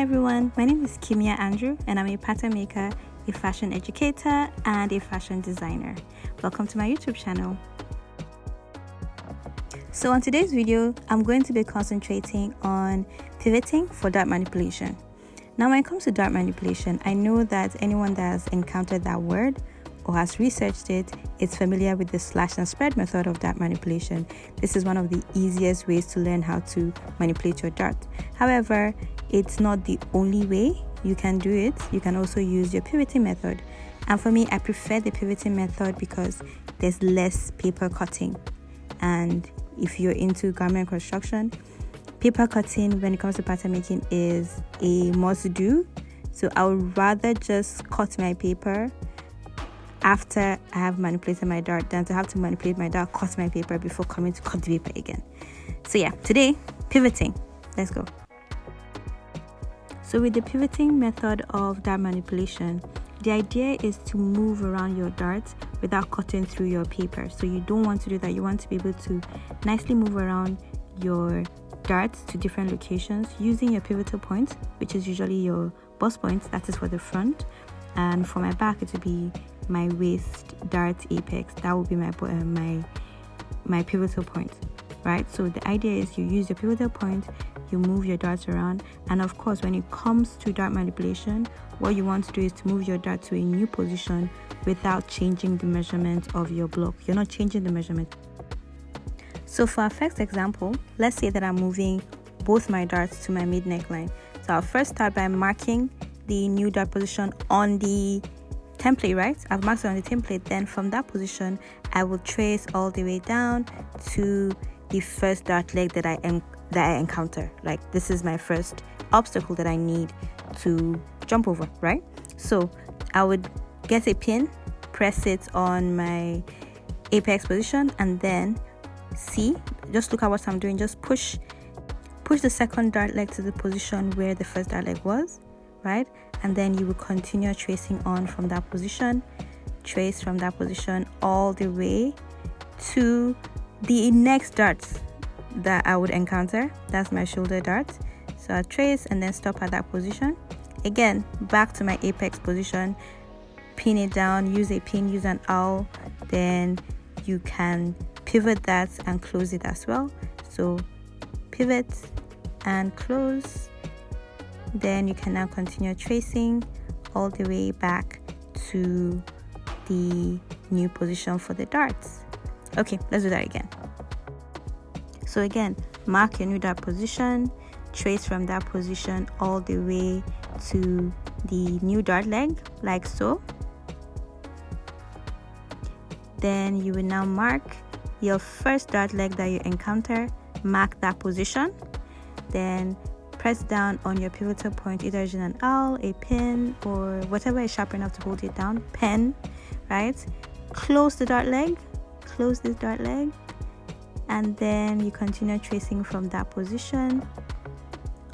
everyone, my name is Kimia Andrew and I'm a pattern maker, a fashion educator, and a fashion designer. Welcome to my YouTube channel. So on today's video, I'm going to be concentrating on pivoting for dart manipulation. Now when it comes to dart manipulation, I know that anyone that has encountered that word or has researched it is familiar with the slash and spread method of dart manipulation. This is one of the easiest ways to learn how to manipulate your dart. However, it's not the only way you can do it. You can also use your pivoting method. And for me, I prefer the pivoting method because there's less paper cutting. And if you're into garment construction, paper cutting when it comes to pattern making is a must do. So I would rather just cut my paper after I have manipulated my dart than to have to manipulate my dart, cut my paper before coming to cut the paper again. So yeah, today, pivoting. Let's go. So with the pivoting method of dart manipulation, the idea is to move around your darts without cutting through your paper. So you don't want to do that. You want to be able to nicely move around your darts to different locations using your pivotal point, which is usually your boss point. That is for the front. And for my back, it would be my waist dart apex. That would be my pivotal point, right? So the idea is you use your pivotal point, you move your darts around, and of course when it comes to dart manipulation, what you want to do is to move your dart to a new position without changing the measurement of your block. You're not changing the measurement. So for our first example, let's say that I'm moving both my darts to my mid neckline. So I'll first start by marking the new dart position on the template, right? I've marked it on the template. Then from that position, I will trace all the way down to the first dart leg that I encounter. Like this is my first obstacle that I need to jump over, right? So I would get a pin, press it on my apex position, and then see, just look at what I'm doing. Just push the second dart leg to the position where the first dart leg was, right? And then you will continue tracing on from that position, trace from that position all the way to the next dart that I would encounter. That's my shoulder dart. So I'll trace and then stop at that position. Again, back to my apex position, pin it down, use a pin, use an awl, then you can pivot that and close it as well. So pivot and close. Then you can now continue tracing all the way back to the new position for the darts. Okay, let's do that again. So again, mark your new dart position, trace from that position all the way to the new dart leg, like so. Then you will now mark your first dart leg that you encounter, mark that position, then press down on your pivotal point, either using an awl, a pin, or whatever is sharp enough to hold it down, pen, right? Close the dart leg, close this dart leg, and then you continue tracing from that position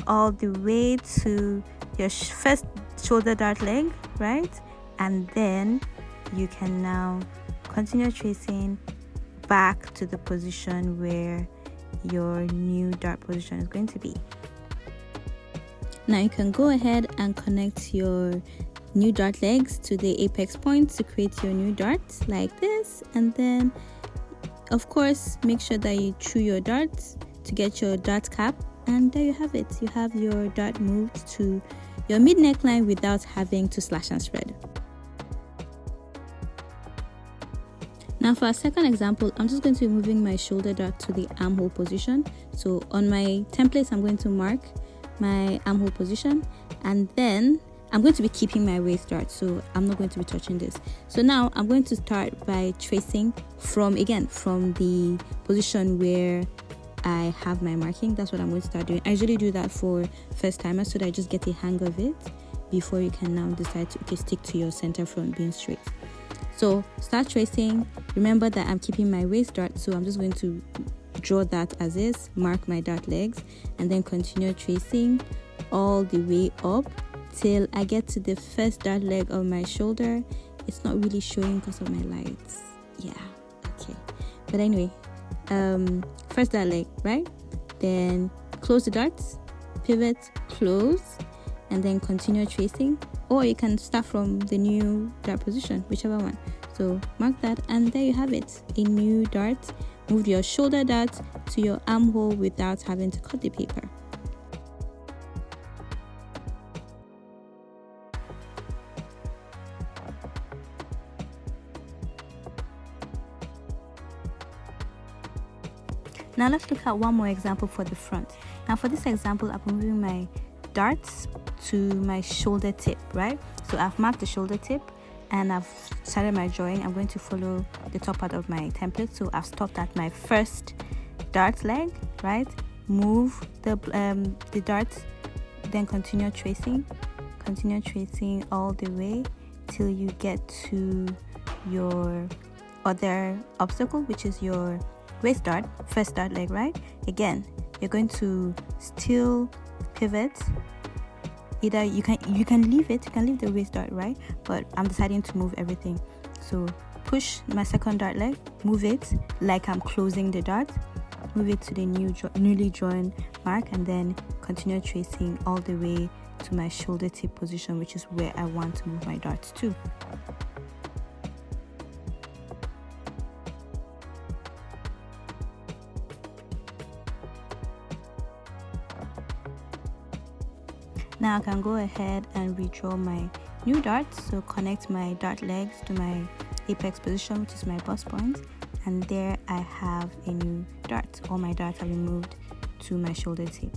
all the way to your first shoulder dart leg, right? And then you can now continue tracing back to the position where your new dart position is going to be. Now you can go ahead and connect your new dart legs to the apex point to create your new darts like this, and then of course make sure that you chew your darts to get your dart cap, and there you have it. You have your dart moved to your mid neckline without having to slash and spread. Now for our second example, I'm just going to be moving my shoulder dart to the armhole position. So on my template, I'm going to mark my armhole position, and then I'm going to be keeping my waist dart, so I'm not going to be touching this. So now I'm going to start by tracing from the position where I have my marking. That's what I'm going to start doing. I usually do that for first timers so that I just get a hang of it before you can now decide to stick to your center front being straight. So start tracing. Remember that I'm keeping my waist dart, so I'm just going to draw that as is, mark my dart legs, and then continue tracing all the way up till I get to the first dart leg of my shoulder. It's not really showing because of my lights. Yeah, okay. But anyway, first dart leg, right? Then close the darts, pivot, close, and then continue tracing, or you can start from the new dart position, whichever one. So mark that, and there you have it, a new dart. Move your shoulder dart to your armhole without having to cut the paper. Now let's look at one more example for the front. Now for this example, I'm moving my darts to my shoulder tip, right? So I've marked the shoulder tip and I've started my drawing. I'm going to follow the top part of my template. So I've stopped at my first dart leg, right? Move the darts, then continue tracing all the way till you get to your other obstacle, which is your waist dart, first dart leg, right? Again, you're going to still pivot. Either you can leave the waist dart, right? But I'm deciding to move everything. So push my second dart leg, move it like I'm closing the dart, move it to the newly drawn mark, and then continue tracing all the way to my shoulder tip position, which is where I want to move my darts to. Now I can go ahead and redraw my new darts. So connect my dart legs to my apex position, which is my bust point, and there I have a new dart. All my darts have been moved to my shoulder tip.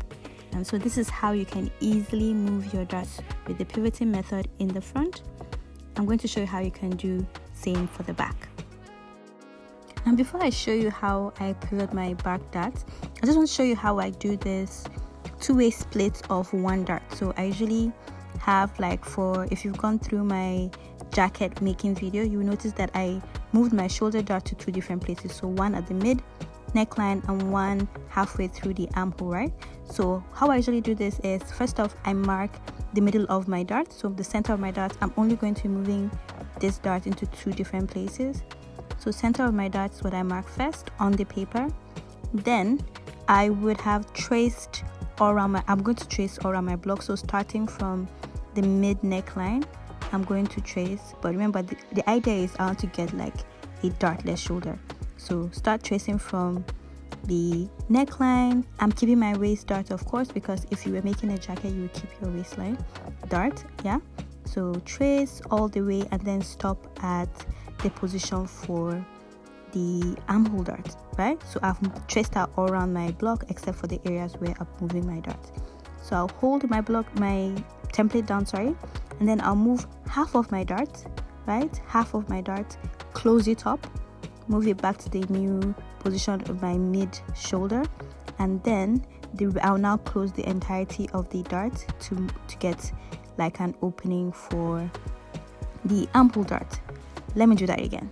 And so this is how you can easily move your darts with the pivoting method in the front. I'm going to show you how you can do same for the back. And before I show you how I pivot my back darts, I just want to show you how I do this two-way split of one dart. So I usually have, like, for if you've gone through my jacket making video, you will notice that I moved my shoulder dart to two different places. So one at the mid neckline and one halfway through the armhole, right? So how I usually do this is, first off, I mark the middle of my dart. So the center of my dart, I'm only going to be moving this dart into two different places. So center of my dart is what I mark first on the paper. Then I would have traced all around I'm going to trace all around my block. So starting from the mid neckline, I'm going to trace, but remember the idea is I want to get like a dartless shoulder. So start tracing from the neckline. I'm keeping my waist dart, of course, because if you were making a jacket, you would keep your waistline dart, yeah? So trace all the way and then stop at the position for the armhole dart, right? So I've traced out all around my block except for the areas where I'm moving my dart. So I'll hold my template down, and then I'll move half of my dart, right? Half of my dart, close it up, move it back to the new position of my mid shoulder, and then I'll now close the entirety of the dart to get like an opening for the armhole dart. Let me do that again.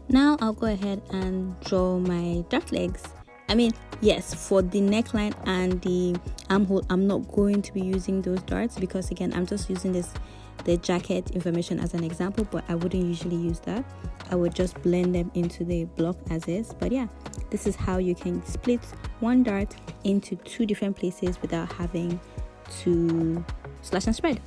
Now I'll go ahead and draw my dart legs. I mean, yes, for the neckline and the armhole, I'm not going to be using those darts because, again, I'm just using the jacket information as an example, but I wouldn't usually use that. I would just blend them into the block as is. But yeah, this is how you can split one dart into two different places without having to slash and spread.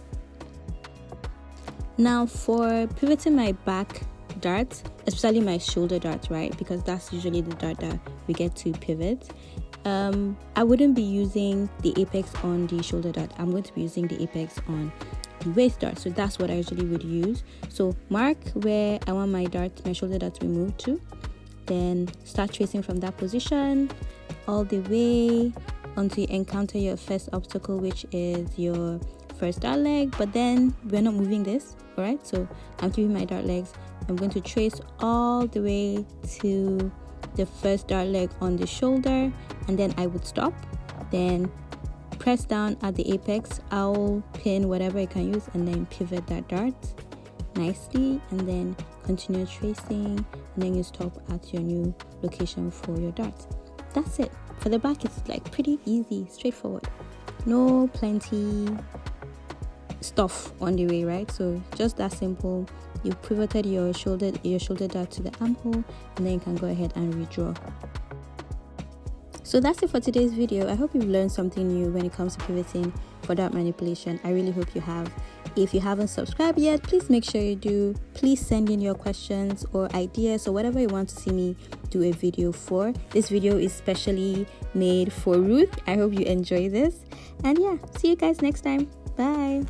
Now for pivoting my back darts, especially my shoulder dart, right, because that's usually the dart that we get to pivot, I wouldn't be using the apex on the shoulder dart. I'm going to be using the apex on the waist dart. So that's what I usually would use. So mark where I want my shoulder dart to be moved to, then start tracing from that position all the way until you encounter your first obstacle, which is your first dart leg. But then we're not moving this, all right? So I'm keeping my dart legs. I'm going to trace all the way to the first dart leg on the shoulder, and then I would stop, then press down at the apex. I'll pin whatever I can use and then pivot that dart nicely, and then continue tracing, and then you stop at your new location for your dart. That's it. For the back, it's like pretty easy, straightforward. No plenty stuff on the way, right? So just that simple. You pivoted your shoulder dart to the armhole, and then you can go ahead and redraw. So that's it for today's video. I hope you've learned something new when it comes to pivoting for dart manipulation. I really hope you have. If you haven't subscribed yet, please make sure you do. Please send in your questions or ideas or whatever you want to see me do a video for. This video is specially made for Ruth. I hope you enjoy this. And yeah, see you guys next time. Bye.